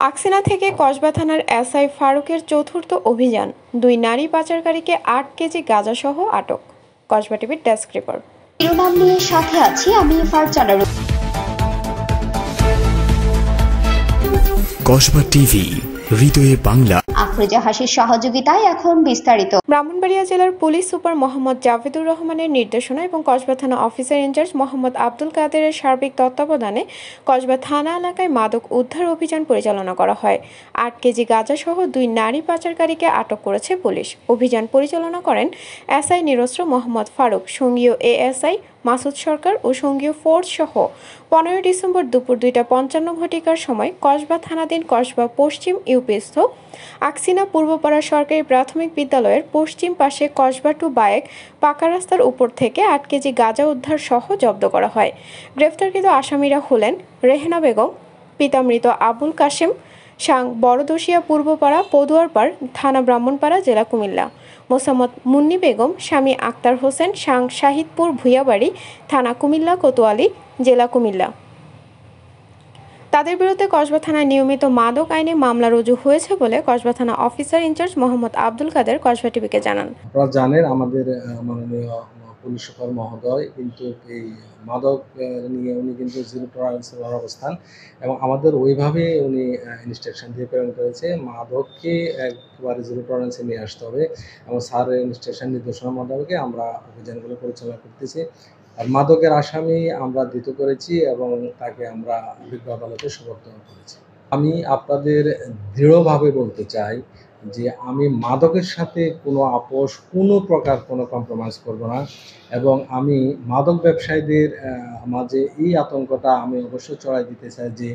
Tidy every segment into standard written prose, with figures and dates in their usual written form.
আকসিনা থেকে কসবা থানার এসআই ফারুকের চতুর্থ অভিযান, 2 নারী পাচারকারীকে 8 কেজি গাঁজাসহ আটক। কসবা টিভির ডেস্ক রিপোর্ট। শিরোনাম নিয়ে সাথে আছি আমি ফারজানা। কসবা টিভি, হৃদয়ে বাংলা। আফরোজা হাসির সহযোগিতায় এখন বিস্তারিত। ব্রাহ্মণবাড়িয়া জেলার পুলিশ সুপার মোহাম্মদ জাভেদুর রহমানের নির্দেশনা এবং কসবা থানা অফিসার ইনচার্জ মোহাম্মদ আব্দুল কাদেরের সার্বিক তত্ত্বাবধানে কসবা থানা এলাকায় মাদক উদ্ধার অভিযান পরিচালনা করা হয়। 8 কেজি গাঁজাসহ 2 নারী পাচারকারীকে আটক করেছে পুলিশ। অভিযান পরিচালনা করেন এসআই নিরস্ত্র মোহাম্মদ ফারুক, সঙ্গীয় এএসআই মাসুদ সরকার ও সঙ্গীয় ফোর্স সহ। 15 ডিসেম্বর দুপুর 2:55 ঘটিকার সময় কসবা থানাধীন কসবা পশ্চিম ইউপিস্থ আকসিনা পূর্বপাড়া সরকারি প্রাথমিক বিদ্যালয়ের পশ্চিম পাশে কসবা টু বায়েক পাকা রাস্তার উপর থেকে 8 কেজি গাঁজা উদ্ধার সহ জব্দ করা হয়। গ্রেফতারকৃত আসামিরা হলেন রেহেনা বেগম, পিতা মৃত আবুল কাশেম, সাং বড়দশিয়া পূর্বপাড়া পদুয়ারপাড়, থানা ব্রাহ্মণপাড়া, জেলা কুমিল্লা; মোসাম্মদ মুন্নি বেগম, স্বামী আক্তার হোসেন, সাং শাহিদপুর ভুইয়াবাড়ি, থানা কুমিল্লা কোতোয়ালি, জেলা কুমিল্লা। তাদের বিরুদ্ধে কসবা থানায় নিয়মিত মাদক আইনে মামলা রুজু হয়েছে বলে কসবা থানা অফিসার ইনচার্জ মোহাম্মদ আব্দুল কাদের কসবা টিভিকে জানান। আপনারা জানেন আমাদের মাননীয় পুলিশ সুপার মহোদয় কিন্তু এই মাদক নিয়ে উনি কিন্তু জিরো টলারেন্সের অবস্থান এবং আমাদের ওইভাবে উনি ইনস্ট্রাকশন দিয়ে প্রেরণ করেছে মাদককে একবারে জিরো টলারেন্সে নিয়ে আসতে হবে এবং স্যারের ইনস্ট্রাকশন নির্দেশনা মোতাবেক আমরা অভিযানগুলো পরিচালনা করতেছি। আর মাদকের আসামি আমরা ধৃত করেছি এবং তাকে আমরা বিজ্ঞ আদালতে সমর্পণ করেছি। আমি আপনাদের দৃঢ়ভাবে বলতে চাই যে আমি মাদকের সাথে কোনো আপোষ, কোনো প্রকার কোনো কম্প্রোমাইজ করব না এবং আমি মাদক ব্যবসায়ীদের মাঝে এই আতঙ্কটা আমি অবশ্যই ছড়াই দিতে চাই যে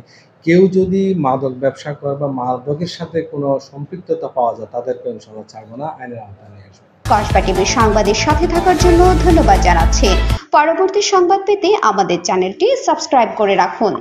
কেউ যদি মাদক ব্যবসা করে বা মাদকের সাথে কোনো সম্পৃক্ততা পাওয়া যায় তাদেরকে ইনশাআল্লাহ ছাড়বো না, আইনের আওতায় নিয়ে আসবো। কসবা টিভির সংবাদের সাথে থাকার জন্য ধন্যবাদ জানাচ্ছি। পরবর্তী সংবাদ পেতে আমাদের চ্যানেলটি সাবস্ক্রাইব করে রাখুন।